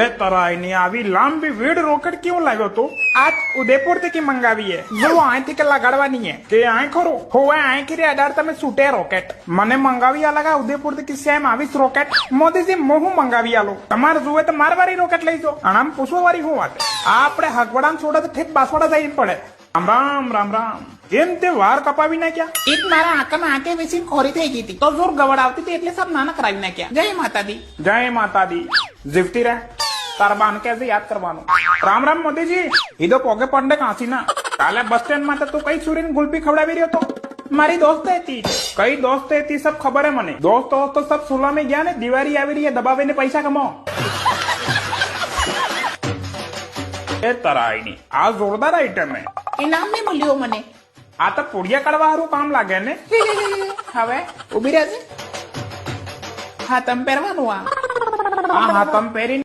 એ તરાઈની આવી લાંબી weed rocket કેવું લાવ્યો તું? આજ ઉદયપુર થી મંગાવી હે. જો અહીંથી કે લગાડવાની હે કે આય ખરો હોવે આય કરી અડાર તમે છૂટે રોકેટ મને મંગાવી આલા ઉદયપુર થી સેમ આવીશ રોકેટ મોદીજી મોહું મંગાવી આલો તમારે જોવે તો મારવારી રોકેટ લઈ જો આનામ પૂછવા વાળી હું વાત આપણે હગવડામ છોડે તો ઠેક બાસવાડા જઈને પડે. રામ રામ રામ રામ. કેમ તે વાર કપાવી નાખ્યા? એક મારા આંખમાં આંખે વેચીને ખોરી થઈ ગઈ હતી તો જોર ગવડ આવતી હતી એટલે સબ નાના કરાવી નાખ્યા. જય માતાજી. જય માતાજી. જીવતી રહે. તારા બાન કેસે યાદ કરવાનું. રામ રામ મોદીજી. ઈદો પોગે પડે કાંસી ના. કાલે બસ સ્ટેન્ડ માં તો તું કઈ સુરીને ગુલપી ખવડાવી રહ્યો તો? મારી દોસ્ત હતી. કઈ દોસ્ત હતી સબ ખબર હે મને. દોસ્ત તો સબ સુલા में ગયા ને દિવાળી આવી રહી દબાવીને પૈસા કમાઓ. એ તરાઈની આ જોરદાર આઈટમ હે. ઇનામ ને મળ્યો મને. આ તો પુડિયા કાઢવા હારું કામ લાગે ને. હવે ઉભી રહેજે. હા તમે પહેરવાનું આ હા હા તમે પહેરી